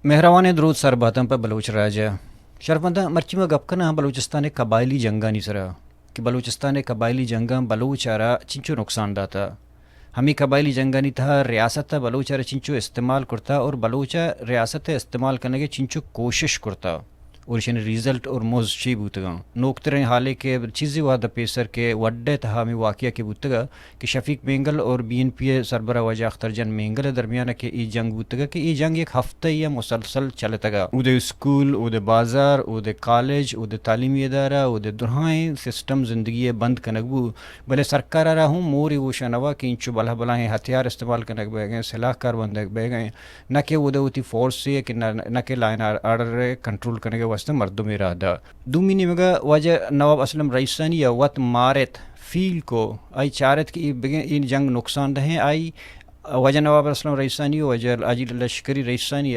مہربان درود سر باتم پہ بلوچ راجہ شرفندہ مرچی میں گپ کنا بلوچستان قبائلی جنگا نہیں سرا کہ بلوچستان قبائلی جنگا بلوچ آرا چنچو نقصان داتا ہمیں قبائلی جنگا نہیں تھا ریاست بلوچ آرا چنچو استعمال کرتا اور بلوچا ریاست استعمال کرنے کے چنچو کوشش کرتا اور شن ریزلٹ اور موز چی بوتگا نوکتریں حالے کے چیزی وعدہ پیسر کے وڈے تہا میں واقعہ کے بوتگا کہ شفیق مینگل اور بی این پی سربراہ وجہ اختر جان مینگل درمیانہ کے ای جنگ بوتگا کہ ای جنگ ایک ہفتہ یا مسلسل چلتگا او دے اسکول او دے بازار او دے کالج او دے تعلیمی ادارہ او دے درہائیں سسٹم زندگی بند کنگبو بلے سرکار آ رہا ہوں موری وہ شنوا کہ انچو بلہ بلائیں ہتھیار استعمال کنگ بے گئے سلاح کار بندگ بے گئے نہ کہ وہ دے ہوتی فورس سے کہ نہ کہ لائن آرڈر کنٹرول کرنے کے واسطے مردم ارادہ دومینی مگا وجہ نواب اسلم رئیسانی یا وط مارت فیل کو آئی چارت کی این جنگ نقصان دہیں آئی وجہ نواب اسلم رئیسانی وجہ عاجل لشکری رئیسانی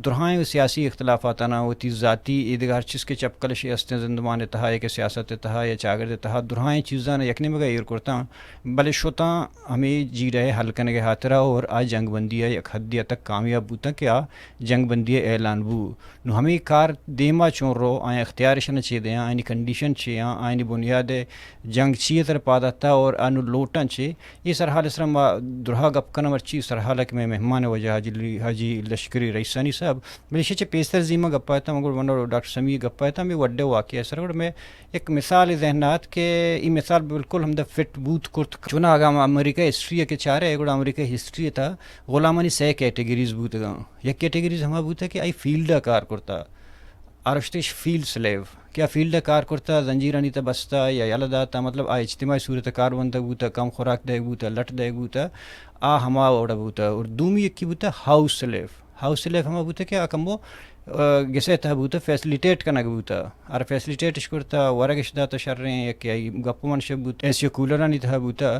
درہائیں سیاسی اختلافات نہ ہوتی ذاتی ادگار چیز کے چپکلش استیں زندمان تہا یا کہ سیاست تہا یا چاگر تہا درہائیں چیزاں یکنے مگا ایر کرتا بلے شوتا ہمیں جی رہے حل کرنے کے ہاترا اور آج جنگ بندی ہے یک حد تک کامیاب بوتا کہ آ جنگ بندی اعلان بو نو ہمیں کار دیما چون رو آئیں اختیارشن چی دیں آئینی کنڈیشن چی آئینی بنیاد جنگ چی تر پادتا اور آنو لوٹن چی یہ سرحال اسرم درہا گپ کنم ارچی سرحالک میں مہمان وجہ حاجی لشکری رئیسانی صاحب بلشے پیستر زیمہ گپاتا مگر ونو ڈاکٹر سمیع گپاتا میں وڈے واقعہ سر اور میں ایک مثال ذہنات کہ یہ مثال بالکل ہم دا فٹ بوت کرت چنا آگا امریکہ ہسٹری کے چارے گوڑا امریکہ ہسٹری تھا غلامانی سے کیٹیگریز بوت گا یک کیٹیگریز ہما بوتا کہ آئی فیلڈا کار کرتا آرشتش فیلڈ سلیو کیا فیلڈ کار کرتا زنجیرانی تا بستا یا یلداتا مطلب اجتماعی صورت کار بنتا بوتا کم خوراک دے بوتا لٹ دے بوتا ہما اوڑا بوتا اور دومی ایک کی بوتا ہاؤس سلیو ہاؤس سلیو ہما بوتا کہ کمبو گسے تہ بوتا فیسلیٹیٹ کنگ بوتا اور فیسلیٹیٹ کرتا ورگش داتا شر رہے ہیں کہ آئی گپ منشب بوتا ایسی کولرانی تھا بوتا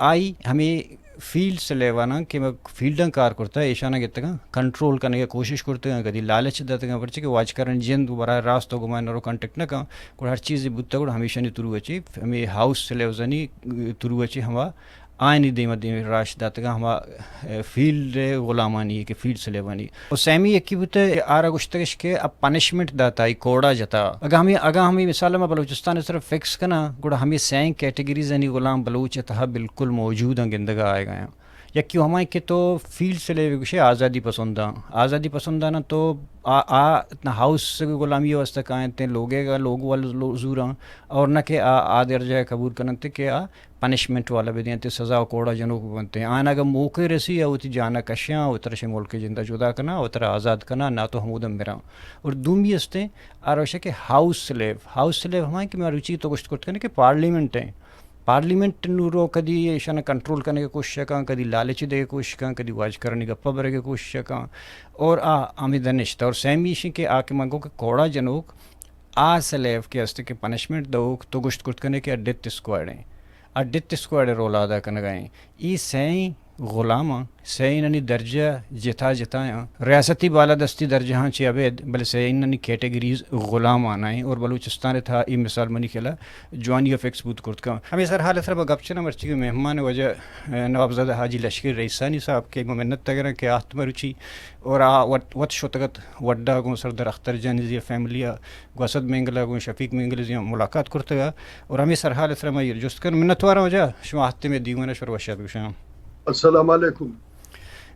آئی ہمیں فیلڈ سے لیوانا کہ میں فیلڈاں کار کرتا ہے ایشانہ گتا گا کنٹرول کرنے کی کوشش کرتے ہیں کدی لالچ دیتے گا پرچے کہ واج کرن جن براہ راست ہو گمائن رو کانٹیکٹ نہ کہاں کوئی ہر چیز بوتا گوڑا ہمیشہ نہیں ترو اچھی ہمیں ہاؤس سے لیوزنی ترو اچھی ہما آئینی دیمہ دیمہ راش داتا گا ہما فیلڈ غلامانی ہے کہ فیلڈ سے لیوانی اور سیمی یکی بوتا آرہ گشتگش کے اب پنشمنٹ داتا ہے کوڑا جتا اگا ہمیں مثال میں بلوچستان اس طرف فکس کنا گوڑا ہمیں سین کیٹیگریز یعنی غلام بلوچ تہا بالکل موجود ہیں گندگا آئے گئے ہیں یکی ہمیں کہ تو فیلڈ سے لے گوشے آزادی پسندانا تو اتنا ہاؤس غلامی واسطہ کائیں تے لوگے گا لوگ والا زوراں اور نہ کہ آدر جائے قبول کرنتے کہ پنشمنٹ والا بھی دیں تے سزا و کوڑا جنوں کو بنتے ہیں آنا اگر موقع رسی یا ہوتی جانا کشیاں اتر سے ملک جندہ جدا کرنا اتر آزاد کرنا نہ تو ہمودم میرا اور دومی ہستے آروشہ کہ ہاؤس سلیو ہمائیں کہ میں روچی تو گشت کرتے ہیں کہ پارلیمنٹ ہیں پارلیمنٹ نورو کدی ایشانہ کنٹرول کرنے کی کوشش کاں کدی لالچ دے کی کوشش کاں کدی واج کرنے گپا برے کی کوشش کاں اور آمدہ نشتہ اور سیمیشن کے کے منگو کہ کوڑا جنوک سلیو کے ہستے کہ پنشمنٹ دوک تو گشت کرت کرنے کے ڈیتھ اسکواڈ رول ادا کرنے گئے ای سین غلاماں سینانی درجہ جتایا ریاستی بالادستی درجہ ہاں چی عبید بلے سینانی کیٹیگریز غلام آنائیں اور بلوچستان تھا ای مثال منی کھلا جوانی فکس بوت کرت کا ہمیں سر حال سر گپچنا مرچی کے مہمان وجہ نوابزادہ حاجی لشکری رئیسانی صاحب کے منت تگرہ کے آہت مروچی اور وط شتگت وڈا گو سردر اختر جانزی فیملی گوسد مینگلہ گو شفیق مینگل ملاقات کرتا اور ہمیں سر حال سر میں جست کر منت وارا وجہ شما آہتے میں دیوانا شروع وشاد گوشام. السلام علیکم.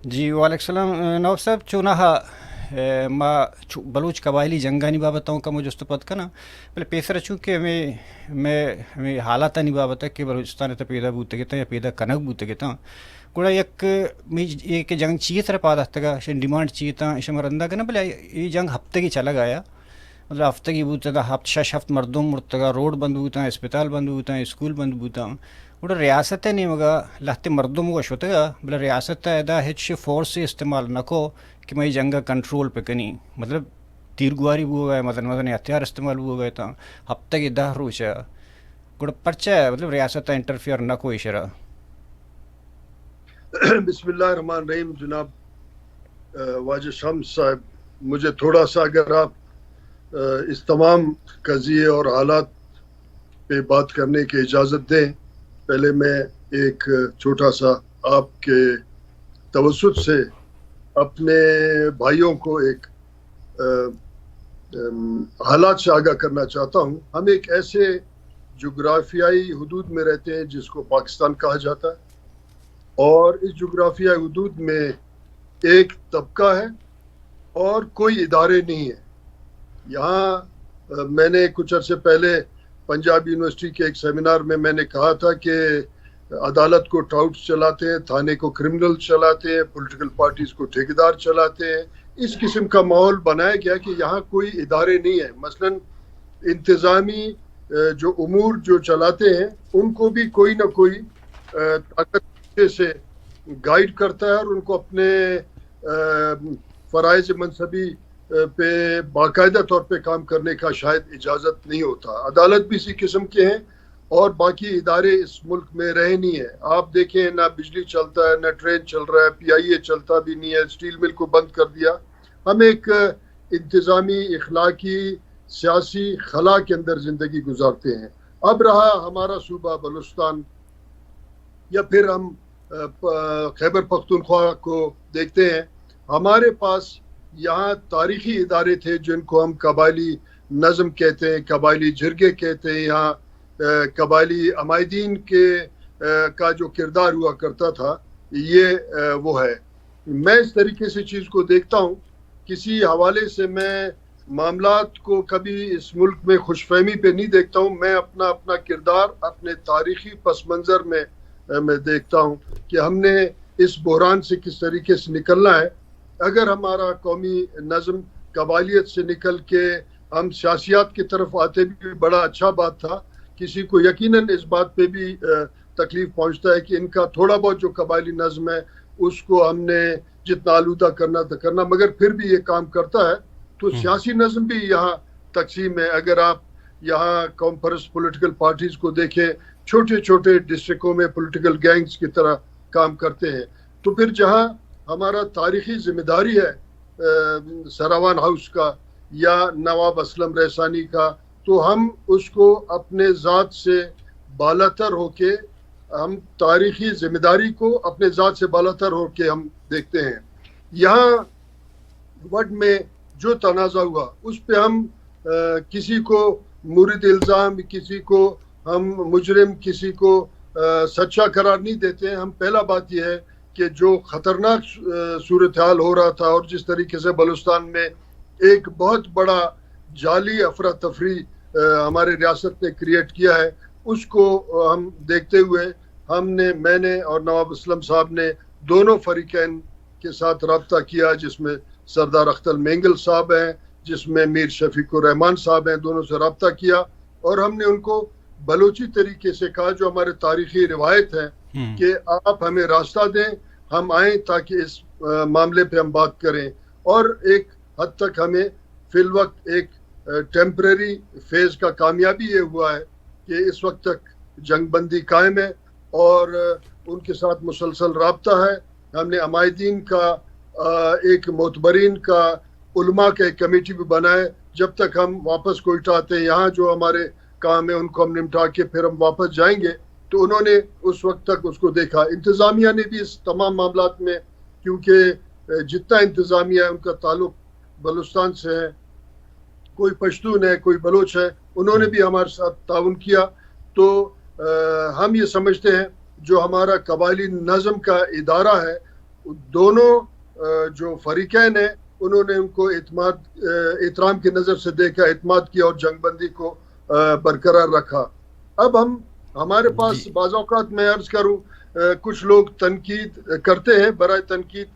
جی وعلیکم السلام نواب صاحب چونہا ما بلوچ قبائلی جنگانی بابت ہوں کا مجھے پت کنا پہلے پیسر چونکہ ہمیں حالات نہیں بابت ہے کہ بلوچستان تا پیدا بوتے گتا یا پیدا کنک بوتے گتا گوڑا یک جنگ چیئے تر پا دہتا گا شن ڈیمانڈ چیئے تا شمرندہ کنا بلے یہ جنگ ہفتے کی چلا گایا مطلب ہفتے کی بوتا گا ہفت مردم مرتگا روڈ بند بوتا اسپتال بند بوتا اسکول بند بوتا گوڑا ریاست نہیں مگا لہتے مردم کو شوتا گا بلا ریاست ادا ہچ فورس سے استعمال نکو کہ میں جنگا کنٹرول پہ کنی مطلب تیر گواری بو گئے مدن ہتھیار استعمال بو گئے تا ہفتہ کی 10 روچا گوڑا پرچا ہے مطلب ریاست انٹرفیئر نکو اشارہ. بسم اللہ الرحمن الرحیم. جناب واجد شمس صاحب مجھے تھوڑا سا اگر آپ اس تمام قضیے اور حالات پہ بات کرنے کی اجازت دیں. پہلے میں ایک چھوٹا سا آپ کے توسط سے اپنے بھائیوں کو ایک حالات سے آگاہ کرنا چاہتا ہوں. ہم ایک ایسے جغرافیائی حدود میں رہتے ہیں جس کو پاکستان کہا جاتا ہے, اور اس جغرافیائی حدود میں ایک طبقہ ہے اور کوئی ادارے نہیں ہیں. یہاں میں نے کچھ عرصے پہلے پنجاب یونیورسٹی کے ایک سیمینار میں نے کہا تھا کہ عدالت کو ٹراؤٹس چلاتے ہیں, تھانے کو کرمنل چلاتے ہیں, پولیٹیکل پارٹیز کو ٹھیکیدار چلاتے ہیں. اس قسم کا ماحول بنایا گیا کہ یہاں کوئی ادارے نہیں ہیں. مثلا انتظامی جو امور جو چلاتے ہیں ان کو بھی کوئی نہ کوئی طاقت سے گائیڈ کرتا ہے اور ان کو اپنے فرائض منصبی پہ باقاعدہ طور پہ کام کرنے کا شاید اجازت نہیں ہوتا. عدالت بھی اسی قسم کے ہیں اور باقی ادارے اس ملک میں رہے نہیں ہیں. آپ دیکھیں نہ بجلی چلتا ہے, نہ ٹرین چل رہا ہے, PIA چلتا بھی نہیں ہے, اسٹیل مل کو بند کر دیا. ہم ایک انتظامی, اخلاقی, سیاسی خلا کے اندر زندگی گزارتے ہیں. اب رہا ہمارا صوبہ بلوچستان یا پھر ہم خیبر پختونخوا کو دیکھتے ہیں, ہمارے پاس یہاں تاریخی ادارے تھے جن کو ہم قبائلی نظم کہتے ہیں, قبائلی جرگے کہتے ہیں. یہاں قبائلی عمائدین کا جو کردار ہوا کرتا تھا یہ وہ ہے. میں اس طریقے سے چیز کو دیکھتا ہوں. کسی حوالے سے میں معاملات کو کبھی اس ملک میں خوش فہمی پہ نہیں دیکھتا ہوں. میں اپنا کردار اپنے تاریخی پس منظر میں دیکھتا ہوں کہ ہم نے اس بحران سے کس طریقے سے نکلنا ہے. اگر ہمارا قومی نظم قبائلیت سے نکل کے ہم سیاسیات کی طرف آتے بھی بڑا اچھا بات تھا. کسی کو یقیناً اس بات پہ بھی تکلیف پہنچتا ہے کہ ان کا تھوڑا بہت جو قبائلی نظم ہے اس کو ہم نے جتنا آلودہ کرنا تھا کرنا, مگر پھر بھی یہ کام کرتا ہے. تو سیاسی نظم بھی یہاں تقسیم ہے. اگر آپ یہاں قوم پرست پولیٹیکل پارٹیز کو دیکھیں, چھوٹے چھوٹے ڈسٹرکوں میں پولیٹیکل گینگز کی طرح کام کرتے ہیں. تو پھر جہاں ہمارا تاریخی ذمہ داری ہے سراوان ہاؤس کا یا نواب اسلم رحسانی کا, تو ہم اس کو اپنے ذات سے بالاتر ہو کے, ہم تاریخی ذمہ داری کو اپنے ذات سے بالاتر ہو کے ہم دیکھتے ہیں. یہاں وڈ میں جو تنازع ہوا اس پہ ہم کسی کو مورد الزام, کسی کو ہم مجرم, کسی کو سچا قرار نہیں دیتے ہیں. ہم پہلا بات یہ ہے کہ جو خطرناک صورتحال ہو رہا تھا اور جس طریقے سے بلوچستان میں ایک بہت بڑا جعلی افراتفری ہمارے ریاست نے کریٹ کیا ہے, اس کو ہم دیکھتے ہوئے میں نے اور نواب اسلم صاحب نے دونوں فریقین کے ساتھ رابطہ کیا, جس میں سردار اختر مینگل صاحب ہیں, جس میں میر شفیق الرحمان صاحب ہیں. دونوں سے رابطہ کیا اور ہم نے ان کو بلوچی طریقے سے کہا, جو ہمارے تاریخی روایت ہے, کہ آپ ہمیں راستہ دیں, ہم آئیں تاکہ اس معاملے پہ ہم بات کریں. اور ایک حد تک ہمیں فی الوقت ایک ٹیمپریری فیز کا کامیابی یہ ہوا ہے کہ اس وقت تک جنگ بندی قائم ہے اور ان کے ساتھ مسلسل رابطہ ہے. ہم نے عمائدین کا ایک معتبرین کا علماء کا ایک کمیٹی بھی بنائے. جب تک ہم واپس کوئٹہ آتے ہیں, یہاں جو ہمارے کام ہے ان کو ہم نمٹا کے پھر ہم واپس جائیں گے. تو انہوں نے اس وقت تک اس کو دیکھا. انتظامیہ نے بھی اس تمام معاملات میں, کیونکہ جتنا انتظامیہ ہے ان کا تعلق بلوچستان سے ہے, کوئی پشتون ہے, کوئی بلوچ ہے, انہوں نے بھی ہمارے ساتھ تعاون کیا. تو ہم یہ سمجھتے ہیں جو ہمارا قبائلی نظم کا ادارہ ہے, دونوں جو فریقین ہیں انہوں نے ان کو احترام کی نظر سے دیکھا, اعتماد کیا اور جنگ بندی کو برقرار رکھا. اب ہمارے پاس بعض اوقات میں عرض کروں, کچھ لوگ تنقید کرتے ہیں, برائے تنقید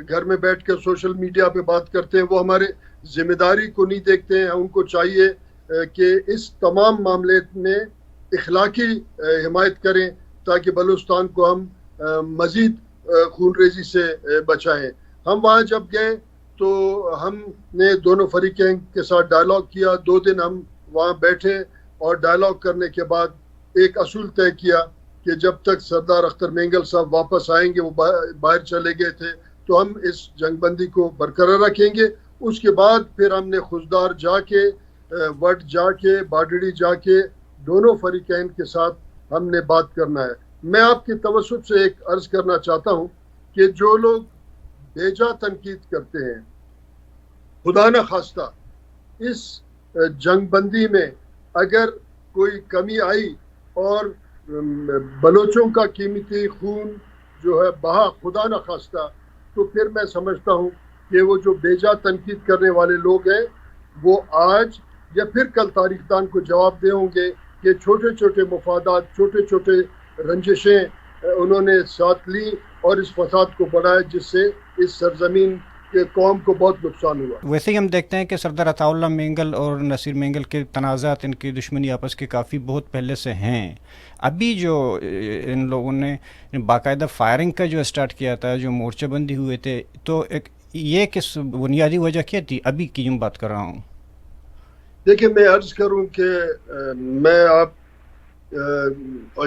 گھر میں بیٹھ کر سوشل میڈیا پہ بات کرتے ہیں, وہ ہمارے ذمہ داری کو نہیں دیکھتے ہیں. ان کو چاہیے کہ اس تمام معاملے میں اخلاقی حمایت کریں تاکہ بلوچستان کو ہم مزید خون ریزی سے بچائیں. ہم وہاں جب گئے تو ہم نے دونوں فریقین کے ساتھ ڈائلاگ کیا. 2 دن ہم وہاں بیٹھے اور ڈائلاگ کرنے کے بعد ایک اصول طے کیا کہ جب تک سردار اختر مینگل صاحب واپس آئیں گے, وہ باہر چلے گئے تھے, تو ہم اس جنگ بندی کو برقرار رکھیں گے. اس کے بعد پھر ہم نے خزدار جا کے, وڈ جا کے, باڈڑی جا کے دونوں فریقین کے ساتھ ہم نے بات کرنا ہے. میں آپ کے توسط سے ایک عرض کرنا چاہتا ہوں کہ جو لوگ بیجا تنقید کرتے ہیں، خدا نہ خواستہ اس جنگ بندی میں اگر کوئی کمی آئی اور بلوچوں کا قیمتی خون جو ہے بہا خدا نہ خواستہ، تو پھر میں سمجھتا ہوں کہ وہ جو بیجا تنقید کرنے والے لوگ ہیں وہ آج یا پھر کل تاریخ دان کو جواب دے ہوں گے کہ چھوٹے چھوٹے مفادات، چھوٹے چھوٹے رنجشیں انہوں نے ساتھ لی اور اس فساد کو بڑھایا جس سے اس سرزمین کے قوم کو بہت نقصان ہوا۔ ویسے ہی ہم دیکھتے ہیں کہ سردار عطا اللہ مینگل اور نصیر مینگل کے تنازعات، ان کی دشمنی آپس کے کافی بہت پہلے سے ہیں۔ ابھی جو ان لوگوں نے باقاعدہ فائرنگ کا جو اسٹارٹ کیا تھا، جو مورچہ بندی ہوئے تھے، تو یہ کس بنیادی وجہ کیا تھی؟ ابھی کی میں بات کر رہا ہوں۔ دیکھیں، میں عرض کروں کہ میں آپ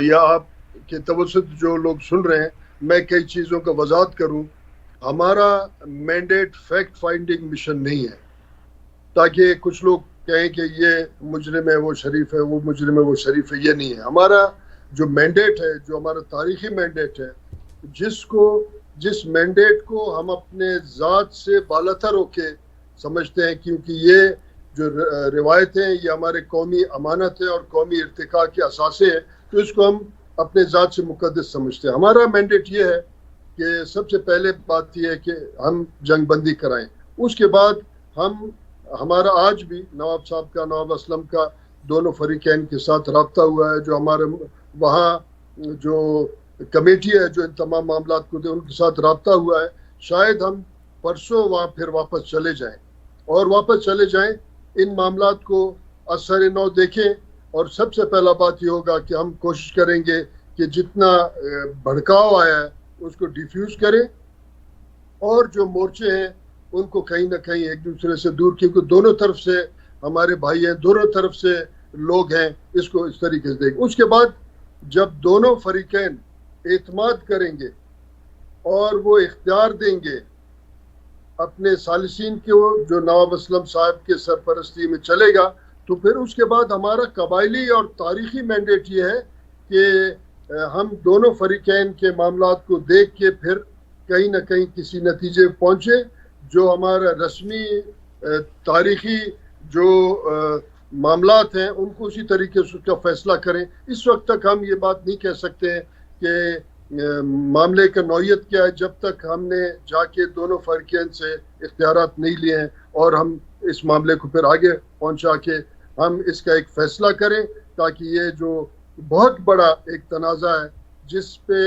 یا آپ کے توسط جو لوگ سن رہے ہیں، میں کئی چیزوں کا وضاحت کروں۔ ہمارا مینڈیٹ فیکٹ فائنڈنگ مشن نہیں ہے تاکہ کچھ لوگ کہیں کہ یہ مجرم ہے وہ شریف ہے، وہ مجرم ہے وہ شریف ہے۔ یہ نہیں ہے ہمارا جو مینڈیٹ ہے، جو ہمارا تاریخی مینڈیٹ ہے، جس مینڈیٹ کو ہم اپنے ذات سے بالاتر ہو کے سمجھتے ہیں، کیونکہ یہ جو روایتیں یہ ہمارے قومی امانت ہے اور قومی ارتقاء کے اثاثے ہیں، تو اس کو ہم اپنے ذات سے مقدس سمجھتے ہیں۔ ہمارا مینڈیٹ یہ ہے کہ سب سے پہلے بات یہ ہے کہ ہم جنگ بندی کرائیں۔ اس کے بعد ہمارا آج بھی نواب صاحب کا، نواب اسلم کا دونوں فریقین کے ساتھ رابطہ ہوا ہے۔ جو ہمارے وہاں جو کمیٹی ہے جو ان تمام معاملات کو دے، ان کے ساتھ رابطہ ہوا ہے۔ شاید ہم پرسوں وہاں پھر واپس چلے جائیں، اور واپس چلے جائیں ان معاملات کو اثر نو دیکھیں، اور سب سے پہلا بات یہ ہوگا کہ ہم کوشش کریں گے کہ جتنا بھڑکاؤ آیا ہے اس کو ڈیفیوز کریں، اور جو مورچے ہیں ان کو کہیں نہ کہیں ایک دوسرے سے دور، کیونکہ دونوں طرف سے ہمارے بھائی ہیں، دونوں طرف سے لوگ ہیں، اس کو اس طریقے سے دیکھیں۔ اس کے بعد جب دونوں فریقین اعتماد کریں گے اور وہ اختیار دیں گے اپنے ثالثین کو جو نواب اسلم صاحب کے سرپرستی میں چلے گا، تو پھر اس کے بعد ہمارا قبائلی اور تاریخی مینڈیٹ یہ ہے کہ ہم دونوں فریقین کے معاملات کو دیکھ کے پھر کہیں نہ کہیں کسی نتیجے پہنچے جو ہمارا رسمی تاریخی جو معاملات ہیں ان کو اسی طریقے سے اس کا فیصلہ کریں۔ اس وقت تک ہم یہ بات نہیں کہہ سکتے ہیں کہ معاملے کا نوعیت کیا ہے جب تک ہم نے جا کے دونوں فریقین سے اختیارات نہیں لیے ہیں اور ہم اس معاملے کو پھر آگے پہنچا کے ہم اس کا ایک فیصلہ کریں، تاکہ یہ جو بہت بڑا ایک تنازع ہے جس پہ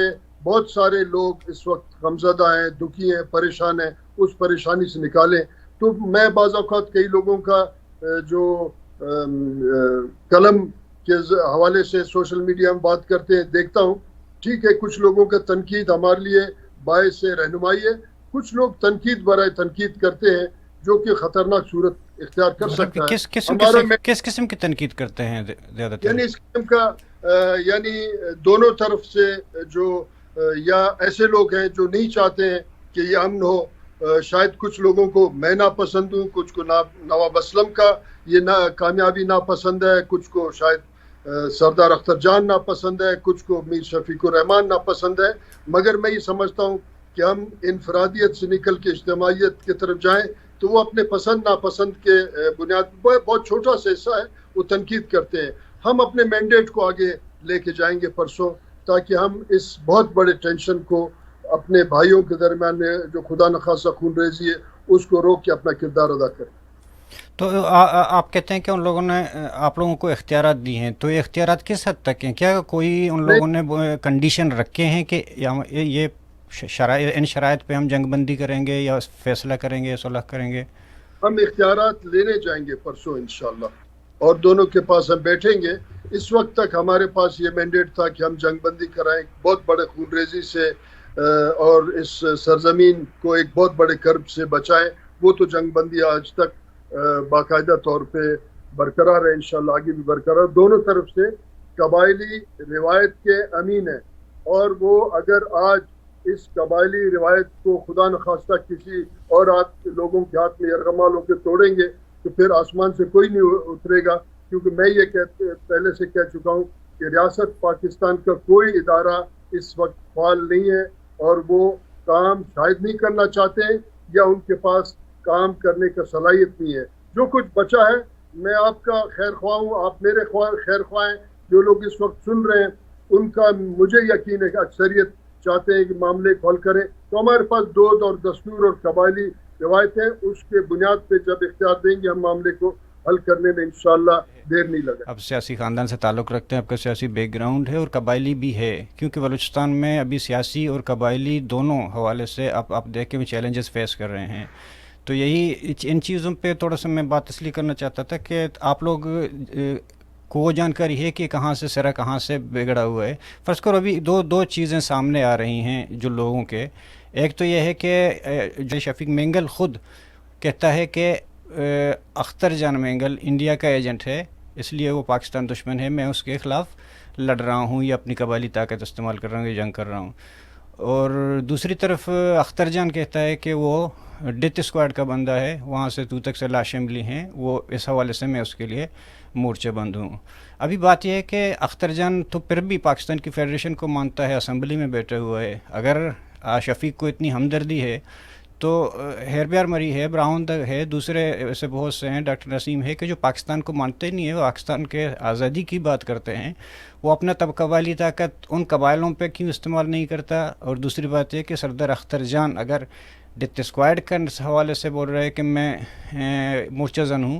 بہت سارے لوگ اس وقت غمزدہ ہیں، دکھی ہیں، پریشان ہیں، اس پریشانی سے نکالیں۔ تو میں بعض اوقات کئی لوگوں کا جو قلم کے حوالے سے سوشل میڈیا میں بات کرتے ہیں دیکھتا ہوں، ٹھیک ہے، کچھ لوگوں کا تنقید ہمارے لیے باعث رہنمائی ہے، کچھ لوگ تنقید برائے تنقید کرتے ہیں جو کہ خطرناک صورت اختیار کر سکتا ہے۔ کس قسم کی تنقید کرتے ہیں زیادہ تر؟ یعنی اس قسم کا یعنی دونوں طرف سے جو یا ایسے لوگ ہیں جو نہیں چاہتے ہیں کہ یہ امن ہو۔ شاید کچھ لوگوں کو میں ناپسند ہوں، کچھ کو نواب اسلم کا یہ کامیابی ناپسند ہے، کچھ کو شاید سردار اختر جان ناپسند ہے، کچھ کو میر شفیق الرحمان ناپسند ہے، مگر میں یہ سمجھتا ہوں کہ ہم انفرادیت سے نکل کے اجتماعیت کی طرف جائیں تو وہ اپنے پسند ناپسند کے بنیاد پر بہت چھوٹا سا حصہ ہے وہ تنقید کرتے ہیں۔ ہم اپنے مینڈیٹ کو آگے لے کے جائیں گے پرسوں، تاکہ ہم اس بہت بڑے ٹینشن کو اپنے بھائیوں کے درمیان میں جو خدا نخواستہ خون ریزی ہے اس کو روک کے اپنا کردار ادا کریں۔ تو آپ کہتے ہیں کہ ان لوگوں نے آپ لوگوں کو اختیارات دی ہیں، تو یہ اختیارات کس حد تک ہیں؟ کیا کوئی ان لوگوں نے کنڈیشن رکھے ہیں کہ یہ ان شرائط پہ ہم جنگ بندی کریں گے یا فیصلہ کریں گے یا صلح کریں گے؟ ہم اختیارات لینے جائیں گے پرسوں انشاءاللہ، اور دونوں کے پاس ہم بیٹھیں گے۔ اس وقت تک ہمارے پاس یہ مینڈیٹ تھا کہ ہم جنگ بندی کرائیں بہت بڑے خون ریزی سے اور اس سرزمین کو ایک بہت بڑے کرب سے بچائیں۔ وہ تو جنگ بندی آج تک باقاعدہ طور پہ برقرار ہے، انشاءاللہ آگے بھی برقرار۔ دونوں طرف سے قبائلی روایت کے امین ہیں، اور وہ اگر آج اس قبائلی روایت کو خدا نخواستہ کسی اور لوگوں کے ہاتھ میں یرغمال ہو کے توڑیں گے تو پھر آسمان سے کوئی نہیں اترے گا، کیونکہ میں یہ پہلے سے کہہ چکا ہوں کہ ریاست پاکستان کا کوئی ادارہ اس وقت فعال نہیں ہے، اور وہ کام شاید نہیں کرنا چاہتے ہیں یا ان کے پاس کام کرنے کا صلاحیت نہیں ہے. جو کچھ بچا ہے میں آپ کا خیر خواہ ہوں, آپ میرے خیر خواہ ہیں. جو لوگ اس وقت سن رہے ہیں ان کا مجھے یقین ہے کہ اکثریت چاہتے ہیں کہ معاملے کو حل کریں. تو ہمارے پاس دود اور دستور اور قبائلی روایتیں, اس کے بنیاد پہ جب اختیار دیں گے ہم معاملے کو حل کرنے میں انشاءاللہ دیر نہیں لگا. آپ سیاسی خاندان سے تعلق رکھتے ہیں, آپ کا سیاسی بیک گراؤنڈ ہے اور قبائلی بھی ہے, کیونکہ بلوچستان میں ابھی سیاسی اور قبائلی دونوں حوالے سے آپ دیکھیں بھی چیلنجز فیس کر رہے ہیں. تو یہی ان چیزوں پہ تھوڑا سا میں بات تسلی کرنا چاہتا تھا کہ آپ لوگ کو وہ جانکاری ہے کہ کہاں سے سرا کہاں سے بگڑا ہوا ہے. فرض کرو ابھی دو چیزیں سامنے آ رہی ہیں جو لوگوں کے. ایک تو یہ ہے کہ جو شفیق مینگل خود کہتا ہے کہ اختر جان مینگل انڈیا کا ایجنٹ ہے, اس لیے وہ پاکستان دشمن ہے, میں اس کے خلاف لڑ رہا ہوں یا اپنی قبائلی طاقت استعمال کر رہا ہوں یا جنگ کر رہا ہوں. اور دوسری طرف اختر جان کہتا ہے کہ وہ ڈیتھ اسکواڈ کا بندہ ہے, وہاں سے تو تک سے لاشیں ملی ہیں, وہ اس حوالے سے میں اس کے لیے مورچے بند ہوں. ابھی بات یہ ہے کہ اختر جان تو پھر بھی پاکستان کی فیڈریشن کو مانتا ہے, اسمبلی میں بیٹھے ہوا ہے. اگر شفیق کو اتنی ہمدردی ہے تو ہیر بیار مری ہے, براؤن تک ہے, دوسرے ایسے بہت سے ہیں, ڈاکٹر نسیم ہے, کہ جو پاکستان کو مانتے نہیں ہیں, وہ پاکستان کے آزادی کی بات کرتے ہیں. وہ اپنا قبائلی طاقت ان قبائلوں پہ کیوں استعمال نہیں کرتا؟ اور دوسری بات یہ کہ سردار اختر جان اگر ڈیتھ اسکواڈ کا حوالے سے بول رہے ہیں کہ میں مورچہ زن ہوں,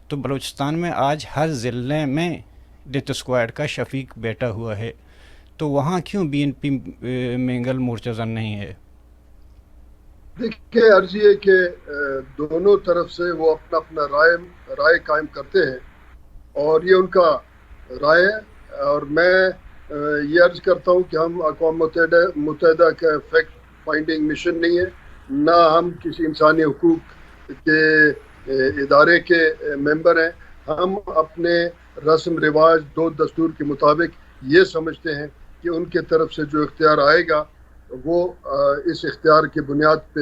تو بلوچستان میں آج ہر ضلع میں ڈیتھ اسکواڈ کا شفیق بیٹھا ہوا ہے, تو وہاں کیوں BNP مینگل مورچہ زن نہیں ہے؟ دیکھیے عرض یہ کہ دونوں طرف سے وہ اپنا اپنا رائے قائم کرتے ہیں اور یہ ان کا رائے ہے. اور میں یہ عرض کرتا ہوں کہ ہم اقوام متحدہ کا فیکٹ فائنڈنگ مشن نہیں ہے, نہ ہم کسی انسانی حقوق کے ادارے کے ممبر ہیں. ہم اپنے رسم رواج دستور کے مطابق یہ سمجھتے ہیں کہ ان کے طرف سے جو اختیار آئے گا وہ اس اختیار کی بنیاد پہ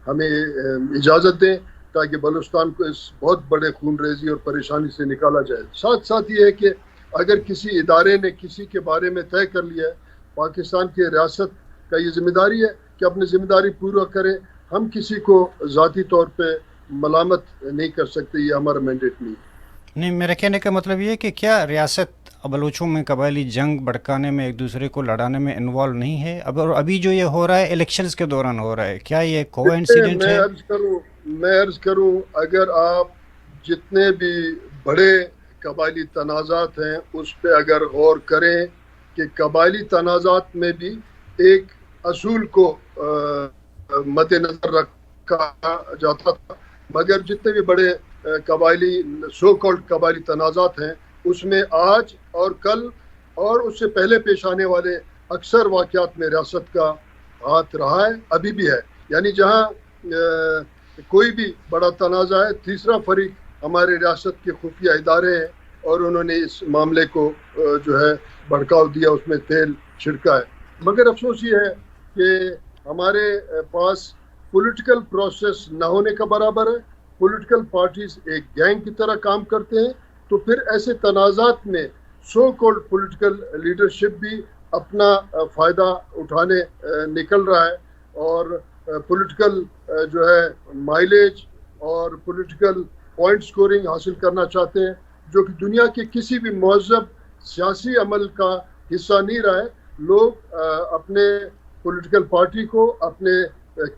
ہمیں اجازت دیں تاکہ بلوچستان کو اس بہت بڑے خون ریزی اور پریشانی سے نکالا جائے. ساتھ ساتھ یہ ہے کہ اگر کسی ادارے نے کسی کے بارے میں طے کر لیا ہے, پاکستان کی ریاست کا یہ ذمہ داری ہے کہ اپنی ذمہ داری پورا کرے. ہم کسی کو ذاتی طور پہ ملامت نہیں کر سکتے, یہ ہمارا مینڈیٹ نہیں ہے. نہیں, میرے کہنے کا مطلب یہ ہے کہ کیا ریاست بلوچوں میں قبائلی جنگ بڑھکانے میں ایک دوسرے کو لڑانے میں انوالو نہیں ہے؟ ابھی جو یہ ہو رہا ہے الیکشنز کے دوران ہو رہا ہے, کیا یہ کوئنسیڈنٹ ہے؟ میں عرض کروں اگر آپ جتنے بھی بڑے قبائلی تنازعات ہیں اس پہ اگر غور کریں کہ قبائلی تنازعات میں بھی ایک اصول کو مد نظر رکھا جاتا تھا, مگر جتنے بھی بڑے قبائلی سو کالڈ قبائلی تنازعات ہیں اس میں آج اور کل اور اس سے پہلے پیش آنے والے اکثر واقعات میں ریاست کا ہاتھ رہا ہے, ابھی بھی ہے. یعنی جہاں کوئی بھی بڑا تنازع ہے, تیسرا فریق ہمارے ریاست کے خفیہ ادارے ہیں اور انہوں نے اس معاملے کو جو ہے بھڑکاؤ دیا, اس میں تیل چھڑکا ہے. مگر افسوس یہ ہے کہ ہمارے پاس پولیٹیکل پروسیس نہ ہونے کا برابر ہے. پولیٹیکل پارٹیز ایک گینگ کی طرح کام کرتے ہیں, تو پھر ایسے تنازعات میں سو کالڈ پولیٹیکل لیڈرشپ بھی اپنا فائدہ اٹھانے نکل رہا ہے اور پولیٹیکل جو ہے مائلیج اور پولیٹیکل پوائنٹ سکورنگ حاصل کرنا چاہتے ہیں, جو کہ دنیا کے کسی بھی مہذب سیاسی عمل کا حصہ نہیں رہا ہے. لوگ اپنے پولیٹیکل پارٹی کو, اپنے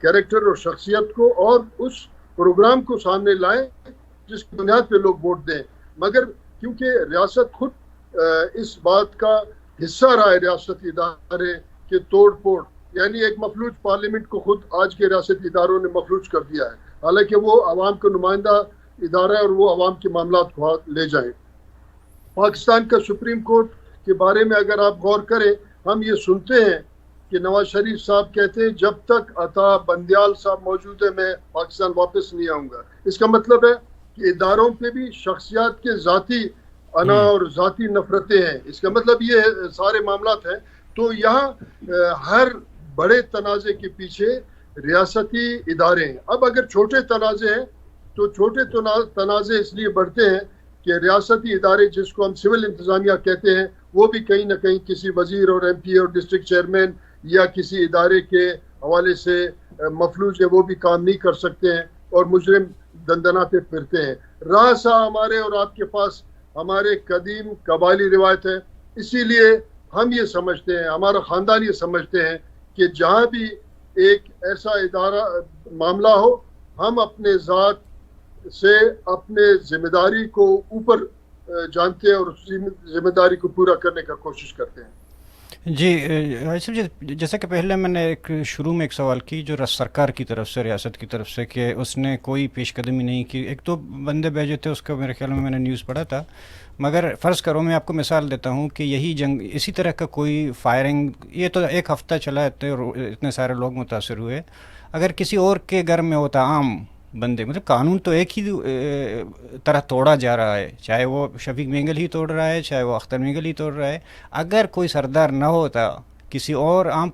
کیریکٹر اور شخصیت کو اور اس پروگرام کو سامنے لائیں جس کی بنیاد پہ لوگ ووٹ دیں. مگر کیونکہ ریاست خود اس بات کا حصہ رہا ہے, ریاست ادارے کے توڑ پھوڑ, یعنی ایک مفلوج پارلیمنٹ کو خود آج کے ریاستی اداروں نے مفلوج کر دیا ہے, حالانکہ وہ عوام کا نمائندہ ادارہ ہے اور وہ عوام کے معاملات کو لے جائیں. پاکستان کا سپریم کورٹ کے بارے میں اگر آپ غور کریں, ہم یہ سنتے ہیں کہ نواز شریف صاحب کہتے ہیں جب تک عطا بندیال صاحب موجود ہے میں پاکستان واپس نہیں آؤں گا. اس کا مطلب ہے کہ اداروں پہ بھی شخصیات کے ذاتی انا اور ذاتی نفرتیں ہیں. اس کا مطلب یہ سارے معاملات ہیں. تو یہاں ہر بڑے تنازع کے پیچھے ریاستی ادارے ہیں. اب اگر چھوٹے تنازع ہیں تو چھوٹے تنازع اس لیے بڑھتے ہیں کہ ریاستی ادارے جس کو ہم سول انتظامیہ کہتے ہیں وہ بھی کہیں نہ کہیں کسی وزیر اور MP اور ڈسٹرکٹ چیئرمین یا کسی ادارے کے حوالے سے مفلوج ہیں وہ بھی کام نہیں کر سکتے ہیں اور مجرم دندناتے پھرتے ہیں. راسا ہمارے اور آپ کے پاس ہمارے قدیم قبائلی روایت ہے. اسی لیے ہم یہ سمجھتے ہیں, ہمارا خاندان یہ سمجھتے ہیں کہ جہاں بھی ایک ایسا ادارہ معاملہ ہو, ہم اپنے ذات سے اپنے ذمہ داری کو اوپر جانتے ہیں اور اس ذمہ داری کو پورا کرنے کا کوشش کرتے ہیں. جی صاحب جی, جیسا کہ پہلے میں نے ایک شروع میں ایک سوال کی جو سرکار کی طرف سے, ریاست کی طرف سے, کہ اس نے کوئی پیش قدمی نہیں کی. ایک تو بندے بھیجے تھے, اس کا میرے خیال میں نے نیوز پڑھا تھا, مگر فرض کرو میں آپ کو مثال دیتا ہوں کہ یہی جنگ اسی طرح کا کوئی فائرنگ, یہ تو ایک ہفتہ چلا, اتنے سارے لوگ متاثر ہوئے, اگر کسی اور کے گھر میں ہوتا, عام بندے, مطلب قانون تو ایک ہی طرح توڑا جا رہا ہے, چاہے وہ شفیق مینگل ہی توڑ رہا ہے, چاہے وہ اختر مینگل ہی توڑ رہا ہے. اگر کوئی سردار نہ ہوتا, کسی اور عام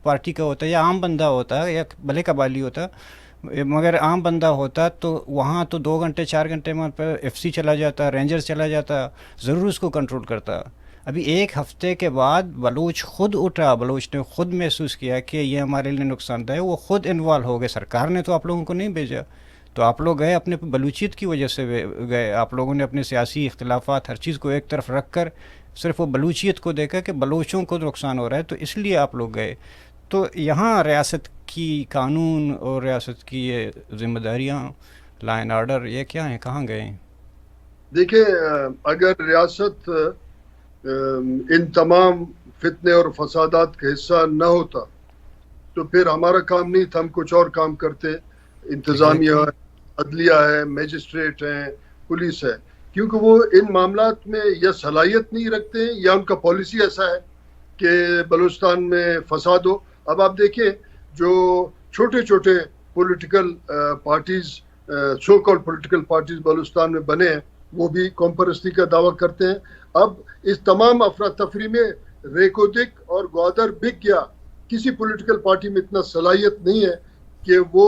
پارٹی کا ہوتا یا عام بندہ ہوتا یا بھلے قبائلی ہوتا, مگر عام بندہ ہوتا, تو وہاں تو 2 گھنٹے 4 گھنٹے میں ایف سی چلا جاتا, رینجرز چلا جاتا, ضرور اس کو کنٹرول کرتا. ابھی ایک ہفتے کے بعد بلوچ خود اٹھا, بلوچ نے خود محسوس کیا کہ یہ ہمارے لیے نقصان دہ ہے, وہ خود انوالو ہو گئے. سرکار نے تو آپ لوگوں کو نہیں بھیجا, تو آپ لوگ گئے اپنے بلوچیت کی وجہ سے گئے. آپ لوگوں نے اپنے سیاسی اختلافات ہر چیز کو ایک طرف رکھ کر صرف وہ بلوچیت کو دیکھا کہ بلوچوں کو نقصان ہو رہا ہے, تو اس لیے آپ لوگ گئے. تو یہاں ریاست کی قانون اور ریاست کی یہ ذمہ داریاں, لا اینڈ آرڈر, یہ کیا ہیں, کہاں گئے ہیں؟ دیکھیں, اگر ریاست ان تمام فتنے اور فسادات کا حصہ نہ ہوتا تو پھر ہمارا کام نہیں تھا, ہم کچھ اور کام کرتے. انتظامیہ, عدلیہ ہے, میجسٹریٹ ہیں, پولیس ہے, کیونکہ وہ ان معاملات میں یا صلاحیت نہیں رکھتے یا ان کا پالیسی ایسا ہے کہ بلوچستان میں فساد ہو. اب آپ دیکھیں جو چھوٹے چھوٹے political parties, so called political parties Balochistan میں بنے ہیں, وہ بھی قوم پرستی کا دعویٰ کرتے ہیں. اب اس تمام افراتفری میں ریکودک اور گوادر بک گیا. کسی پولیٹیکل پارٹی میں اتنا صلاحیت نہیں ہے کہ وہ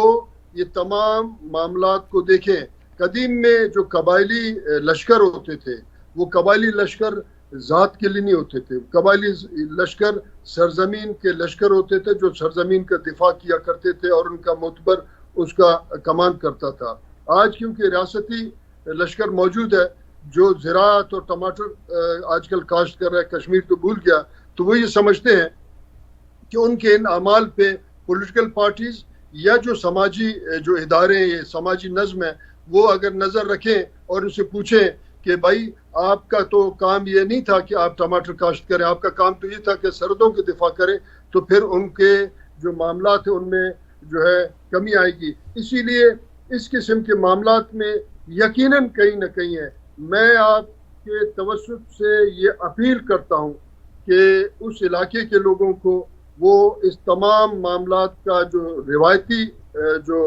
یہ تمام معاملات کو دیکھیں. قدیم میں جو قبائلی لشکر ہوتے تھے, وہ قبائلی لشکر ذات کے لیے نہیں ہوتے تھے. قبائلی لشکر سرزمین کے لشکر ہوتے تھے جو سرزمین کا دفاع کیا کرتے تھے اور ان کا معتبر اس کا کمان کرتا تھا. آج کیونکہ ریاستی لشکر موجود ہے جو زراعت اور ٹماٹر آج کل کاشت کر رہا ہے, کشمیر تو بھول گیا, تو وہ یہ سمجھتے ہیں کہ ان کے ان اعمال پہ پولیٹیکل پارٹیز یا جو سماجی جو ادارے ہیں, سماجی نظم ہے, وہ اگر نظر رکھیں اور ان سے پوچھیں کہ بھائی آپ کا تو کام یہ نہیں تھا کہ آپ ٹماٹر کاشت کریں, آپ کا کام تو یہ تھا کہ سرحدوں کی دفاع کریں, تو پھر ان کے جو معاملات ہیں ان میں جو ہے کمی آئے گی. اسی لیے اس قسم کے معاملات میں یقیناً کہیں نہ کہیں ہے. میں آپ کے توسط سے یہ اپیل کرتا ہوں کہ اس علاقے کے لوگوں کو وہ اس تمام معاملات کا جو روایتی جو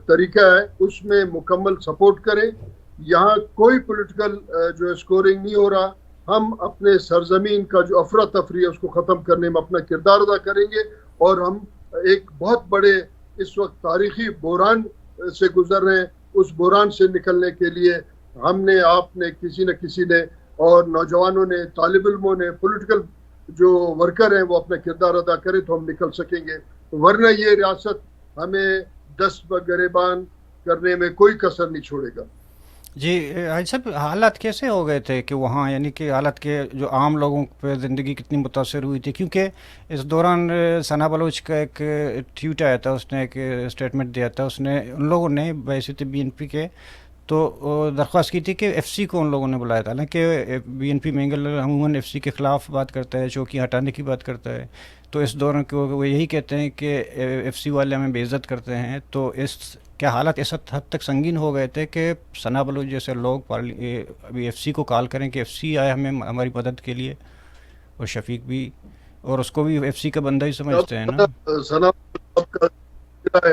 طریقہ ہے اس میں مکمل سپورٹ کریں. یہاں کوئی پولیٹیکل جو اسکورنگ نہیں ہو رہا. ہم اپنے سرزمین کا جو افراتفری ہے اس کو ختم کرنے میں اپنا کردار ادا کریں گے, اور ہم ایک بہت بڑے اس وقت تاریخی بحران سے گزر رہے ہیں. اس بحران سے نکلنے کے لیے ہم نے, آپ نے, کسی نہ کسی نے, اور نوجوانوں نے, طالب علموں نے, پولیٹیکل جو ورکر ہیں وہ اپنا کردار ادا کریں تو ہم نکل سکیں گے. ورنہ یہ ریاست ہمیں دست بگریبان کرنے میں کوئی کسر نہیں چھوڑے گا. جی حاجی صاحب, حالات کیسے ہو گئے تھے کہ وہاں, یعنی کہ حالات کے جو عام لوگوں پہ زندگی کتنی متاثر ہوئی تھی؟ کیونکہ اس دوران ثنا بلوچ کا ایک ٹویٹ آیا تھا, اس نے ایک اسٹیٹمنٹ دیا تھا, اس نے, ان لوگوں نے بحیثیت BNP کے تو درخواست کی تھی کہ ایف سی کو ان لوگوں نے بلایا تھا. حالانکہ BNP مینگل عموماً ایف سی کے خلاف بات کرتا ہے, چوکیاں ہٹانے کی بات کرتا ہے, تو اس دوران وہ یہی کہتے ہیں کہ ایف سی والے ہمیں بے عزت کرتے ہیں. تو اس کیا حالات اس حد تک سنگین ہو گئے تھے کہ ثنا بلوچ جیسے لوگ ابھی ایف سی کو کال کریں کہ ایف سی آئے ہمیں ہماری مدد کے لیے, اور شفیق بھی, اور اس کو بھی ایف سی کا بندہ ہی سمجھتے ہیں نا. ثنا کا ہے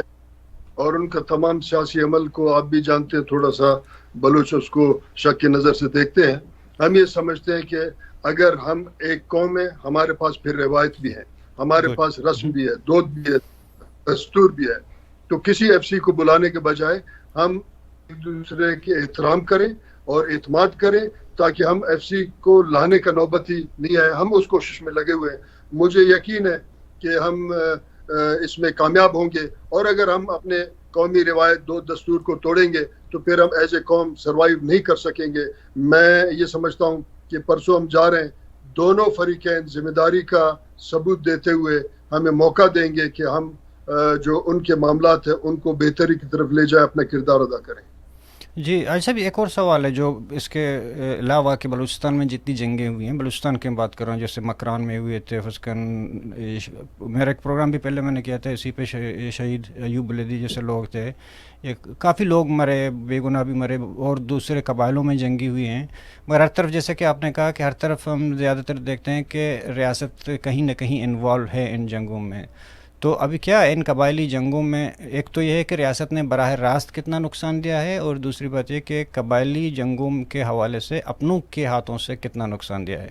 اور ان کا تمام سیاسی عمل کو آپ بھی جانتے ہیں, تھوڑا سا بلوچ اس کو شک کی نظر سے دیکھتے ہیں. ہم یہ سمجھتے ہیں کہ اگر ہم ایک قوم ہے, ہمارے پاس پھر روایت بھی ہے, ہمارے پاس رسم بھی ہے, دود بھی ہے, دستور بھی ہے. تو کسی ایف سی کو بلانے کے بجائے ہم ایک دوسرے کے احترام کریں اور اعتماد کریں تاکہ ہم ایف سی کو لانے کا نوبت ہی نہیں آئے. ہم اس کوشش میں لگے ہوئے ہیں. مجھے یقین ہے کہ ہم اس میں کامیاب ہوں گے. اور اگر ہم اپنے قومی روایت دو دستور کو توڑیں گے تو پھر ہم ایز اے قوم سروائیو نہیں کر سکیں گے. میں یہ سمجھتا ہوں کہ پرسوں ہم جا رہے ہیں, دونوں فریقین ذمہ داری کا ثبوت دیتے ہوئے ہمیں موقع دیں گے کہ ہم جو ان کے معاملات ہیں ان کو بہتری کی طرف لے جائیں, اپنا کردار ادا کریں. جی اچھا بھی ایک اور سوال ہے جو اس کے علاوہ کہ بلوچستان میں جتنی جنگیں ہوئی ہیں, بلوچستان کی بات کر رہا ہوں, جیسے مکران میں ہوئے تھے فسکن, میرا ایک پروگرام بھی پہلے میں نے کیا تھا اسی پہ, شہید ایوب بلیدی جیسے لوگ تھے, کافی لوگ مرے, بے گناہ بھی مرے, اور دوسرے قبائلوں میں جنگی ہوئی ہیں. مگر ہر طرف جیسے کہ آپ نے کہا کہ ہر طرف ہم زیادہ تر دیکھتے ہیں کہ ریاست کہیں نہ کہیں انوالو ہے ان جنگوں میں. تو ابھی کیا ان قبائلی جنگوں میں ایک تو یہ ہے کہ ریاست نے براہ راست کتنا نقصان دیا ہے, اور دوسری بات یہ کہ قبائلی جنگوں کے حوالے سے اپنوں کے ہاتھوں سے کتنا نقصان دیا ہے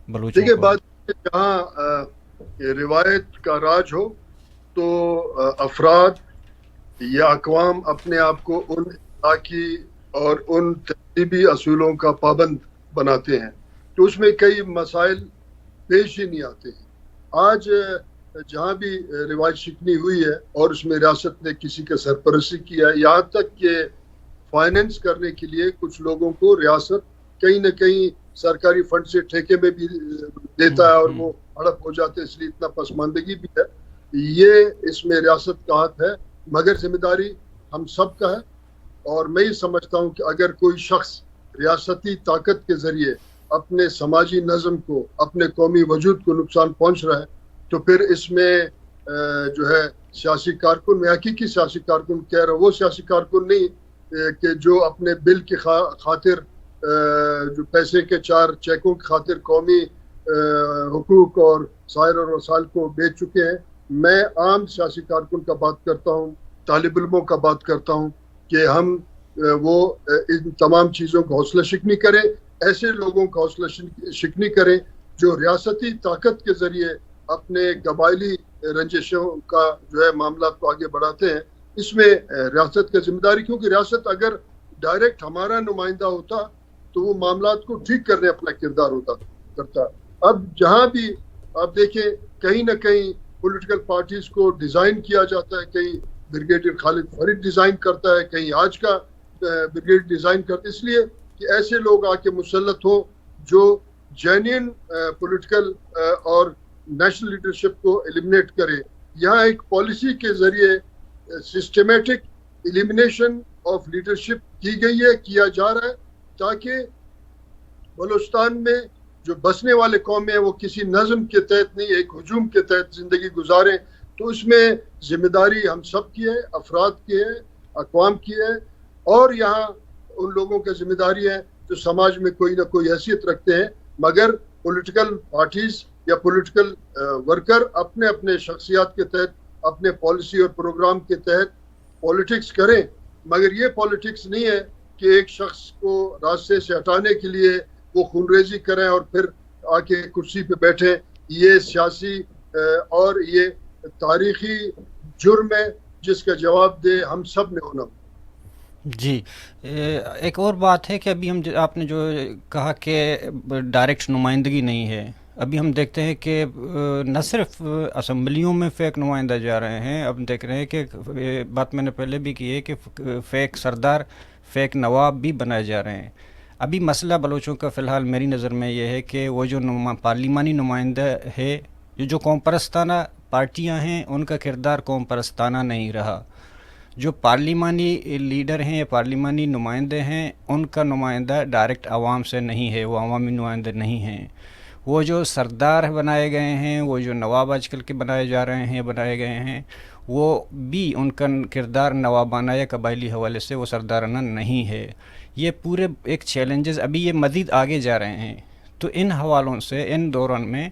بلوچوں دیکھیے کو. بات جہاں روایت کا راج ہو تو افراد یا اقوام اپنے آپ کو ان اخلاقی اور ان تہذیبی اصولوں کا پابند بناتے ہیں, تو اس میں کئی مسائل پیش ہی نہیں آتے ہیں. آج جہاں بھی روایت شکنی ہوئی ہے اور اس میں ریاست نے کسی کا سرپرستی کیا ہے, یہاں تک کہ فائننس کرنے کے لیے کچھ لوگوں کو ریاست کہیں نہ کہیں سرکاری فنڈ سے ٹھیکے میں بھی دیتا ہے اور وہ ہڑپ ہو جاتے ہیں, اس لیے اتنا پسماندگی بھی ہے. یہ اس میں ریاست کا ہاتھ ہے, مگر ذمہ داری ہم سب کا ہے. اور میں یہ سمجھتا ہوں کہ اگر کوئی شخص ریاستی طاقت کے ذریعے اپنے سماجی نظم کو, اپنے قومی وجود کو نقصان پہنچ رہا ہے, تو پھر اس میں جو ہے سیاسی کارکن, میں حقیقی سیاسی کارکن کہہ رہا ہوں, وہ سیاسی کارکن نہیں کہ جو اپنے بل کی خاطر, جو پیسے کے 4 چیکوں کی خاطر قومی حقوق اور سائر اور وسائل کو بیچ چکے ہیں. میں عام سیاسی کارکن کا بات کرتا ہوں, طالب علموں کا بات کرتا ہوں کہ ہم وہ ان تمام چیزوں کو حوصلہ شکنی کریں, ایسے لوگوں کا حوصلہ شکنی کریں جو ریاستی طاقت کے ذریعے اپنے قبائلی رنجشوں کا جو ہے معاملات کو آگے بڑھاتے ہیں. اس میں ریاست کا ذمہ داری, کیونکہ ریاست اگر ڈائریکٹ ہمارا نمائندہ ہوتا تو وہ معاملات کو ٹھیک کرنے اپنا کردار کرتا. اب جہاں بھی آپ دیکھیں کہیں نہ کہیں پولیٹیکل پارٹیز کو ڈیزائن کیا جاتا ہے, کہیں بریگیڈیئر خالد فرید ڈیزائن کرتا ہے, کہیں آج کا بریگیڈ ڈیزائن کرتا ہے, اس لیے کہ ایسے لوگ آ کے مسلط ہوں جو جینین پولیٹیکل اور نیشنل لیڈرشپ کو ایلیمنیٹ کرے. یہاں ایک پالیسی کے ذریعے سسٹمیٹک ایلیمنیشن آف لیڈرشپ کی گئی ہے, کیا جا رہا ہے, تاکہ بلوچستان میں جو بسنے والے قومیں ہیں وہ کسی نظم کے تحت نہیں, ایک ہجوم کے تحت زندگی گزاریں. تو اس میں ذمہ داری ہم سب کی ہے, افراد کی ہے, اقوام کی ہے, اور یہاں ان لوگوں کی ذمہ داری ہے جو سماج میں کوئی نہ کوئی حیثیت رکھتے ہیں. مگر پولیٹیکل پارٹیز یا پولیٹیکل ورکر اپنے اپنے شخصیات کے تحت, اپنے پالیسی اور پروگرام کے تحت پولیٹکس کریں, مگر یہ پولیٹکس نہیں ہے کہ ایک شخص کو راستے سے ہٹانے کے لیے وہ خون ریزی کریں اور پھر آ کے کرسی پہ بیٹھیں. یہ سیاسی اور یہ تاریخی جرم ہے جس کا جواب دے ہم سب نے ہونا. جی ایک اور بات ہے کہ ابھی آپ نے جو کہا کہ ڈائریکٹ نمائندگی نہیں ہے, ابھی ہم دیکھتے ہیں کہ نہ صرف اسمبلیوں میں فیک نمائندہ جا رہے ہیں, اب دیکھ رہے ہیں کہ بات میں نے پہلے بھی کی ہے کہ فیک سردار, فیک نواب بھی بنائے جا رہے ہیں. ابھی مسئلہ بلوچوں کا فی الحال میری نظر میں یہ ہے کہ وہ جو پارلیمانی نمائندہ ہے, جو قوم پرستانہ پارٹیاں ہیں, ان کا کردار قوم پرستانہ نہیں رہا. جو پارلیمانی لیڈر ہیں یا پارلیمانی نمائندے ہیں, ان کا نمائندہ ڈائریکٹ عوام سے نہیں ہے, وہ عوامی نمائندے نہیں ہیں. وہ جو سردار بنائے گئے ہیں, وہ جو نواب آج کل کے بنائے جا رہے ہیں, بنائے گئے ہیں, وہ بھی ان کا کردار نوابانہ یا قبائلی حوالے سے وہ سردارانہ نہیں ہے. یہ پورے ایک چیلنجز ابھی یہ مزید آگے جا رہے ہیں. تو ان حوالوں سے ان دوران میں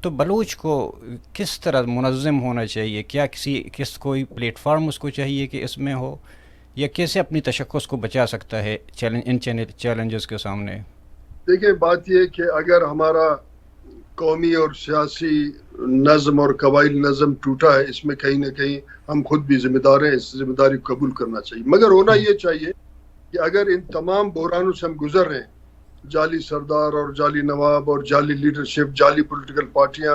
تو بلوچ کو کس طرح منظم ہونا چاہیے, کیا کوئی پلیٹ فارم اس کو چاہیے کہ اس میں ہو, یا کیسے اپنی تشخص کو بچا سکتا ہے ان چیلنجز کے سامنے؟ دیکھیں بات یہ کہ اگر ہمارا قومی اور سیاسی نظم اور قبائلی نظم ٹوٹا ہے, اس میں کہیں نہ کہیں ہم خود بھی ذمہ دار ہیں, اس ذمہ داری کو قبول کرنا چاہیے. مگر ہونا یہ چاہیے کہ اگر ان تمام بحرانوں سے ہم گزر رہے ہیں, جعلی سردار اور جعلی نواب اور جعلی لیڈرشپ, جعلی پولیٹیکل پارٹیاں,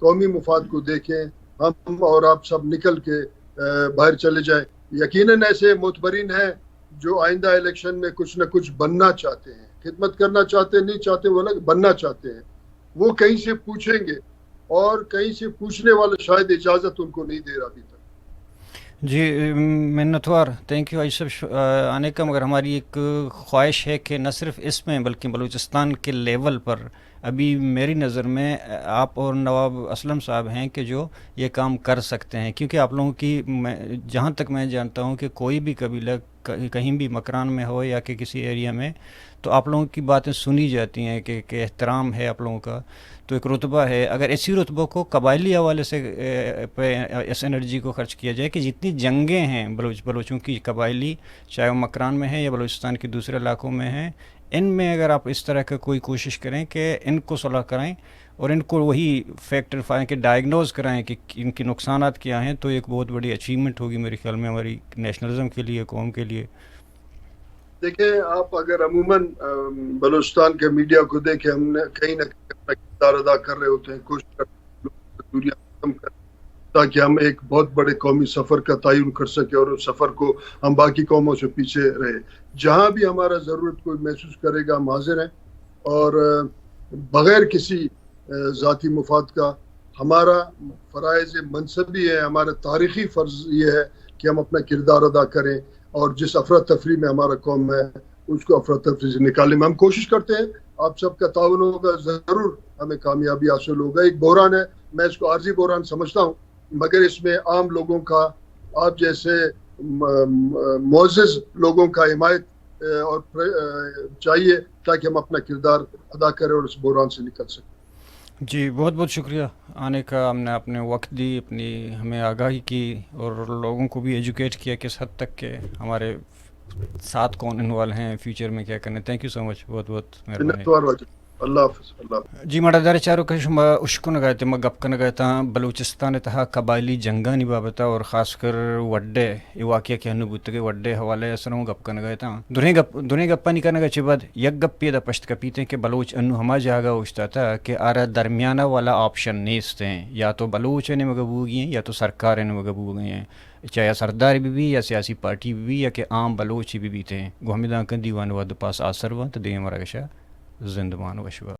قومی مفاد کو دیکھیں, ہم اور آپ سب نکل کے باہر چلے جائیں. یقیناً ایسے معتبرین ہیں جو آئندہ الیکشن میں کچھ نہ کچھ بننا چاہتے ہیں, خدمت کرنا چاہتے نہیں چاہتے, وہ لوگ بننا چاہتے ہیں. وہ کہیں سے پوچھیں گے, اور کہیں سے پوچھنے والا شاید اجازت ان کو نہیں دے رہا ابھی تک. جی منتوار, تھینک یو عائشہ آنے کا. مگر ہماری ایک خواہش ہے کہ نہ صرف اس میں بلکہ بلوچستان کے لیول پر ابھی میری نظر میں آپ اور نواب اسلم صاحب ہیں کہ جو یہ کام کر سکتے ہیں, کیونکہ آپ لوگوں کی جہاں تک میں جانتا ہوں کہ کوئی بھی قبیلہ کہیں بھی مکران میں ہو یا کہ کسی ایریا میں, تو آپ لوگوں کی باتیں سنی جاتی ہیں کہ احترام ہے آپ لوگوں کا, تو ایک رتبہ ہے. اگر اسی رتبہ کو قبائلی حوالے سے اس انرجی کو خرچ کیا جائے کہ جتنی جنگیں ہیں بلوچوں کی قبائلی, چاہے وہ مکران میں ہیں یا بلوچستان کے دوسرے علاقوں میں ہیں, ان میں اگر آپ اس طرح کا کوئی کوشش کریں کہ ان کو صلح کرائیں اور ان کو وہی فیکٹر فائیں کہ ڈائگنوز کرائیں کہ ان کی نقصانات کیا ہیں, تو ایک بہت بڑی اچیومنٹ ہوگی میرے خیال میں ہماری نیشنلزم کے لیے, قوم کے لیے. دیکھیں آپ اگر عموماً بلوچستان کے میڈیا کو دیکھیں, ہم نے کہیں نہ کہیں اپنا کردار ادا کر رہے ہوتے ہیں, کوشش کرتے ہیں دوریاں ختم کریں تاکہ ہم ایک بہت بڑے قومی سفر کا تعین کر سکیں اور اس سفر کو ہم باقی قوموں سے پیچھے رہے. جہاں بھی ہمارا ضرورت کوئی محسوس کرے گا ہم حاضر ہیں, اور بغیر کسی ذاتی مفاد کا ہمارا فرائض منصبی ہے, ہمارا تاریخی فرض یہ ہے کہ ہم اپنا کردار ادا کریں, اور جس افراتفری میں ہمارا قوم ہے اس کو افراتفری سے نکالنے میں ہم کوشش کرتے ہیں. آپ سب کا تعاون ہوگا, ضرور ہمیں کامیابی حاصل ہوگا. ایک بحران ہے, میں اس کو عارضی بحران سمجھتا ہوں, مگر اس میں عام لوگوں کا, آپ جیسے معزز لوگوں کا حمایت اور چاہیے تاکہ ہم اپنا کردار ادا کریں اور اس بحران سے نکل سکیں. جی بہت بہت شکریہ آنے کا. ہم نے اپنے وقت دی, اپنی ہمیں آگاہی کی اور لوگوں کو بھی ایجوکیٹ کیا کس حد تک کہ ہمارے ساتھ کون انوالو ہیں, فیوچر میں کیا کرنا. تھینک یو سو مچ, بہت بہت مہربانی. اللہ حافظ. اللہ حافظ. جی مڑا دار چاروں کا شما اشکو نگائے تھے, گپ کا نگائے تھا بلوچستان تہا قبائلی جنگا نہیں بابتا, اور خاص کر وڈے یہ واقعہ کہ ہنو بوتے کے وڈے حوالے اثروں گپ کا نگائے تھا. دنیا گپا نہیں کرنے گئے بعد یک گپ پیدا پشت کا پیتے کہ بلوچ انو ہما جاگا اوچتا تھا کہ آرہ درمیانہ والا آپشن نیست ہیں, یا تو بلوچ نے مگبو گئی ہیں یا تو سرکار نے مگبو گئی ہیں, چاہے سردار بھی یا سیاسی پارٹی بھی یا کہ عام بلوچ بھی تھے. گو ہمیں داں کن دیوان ود پاس آسر وان تو دیں مرا گشا زندمان وشوا.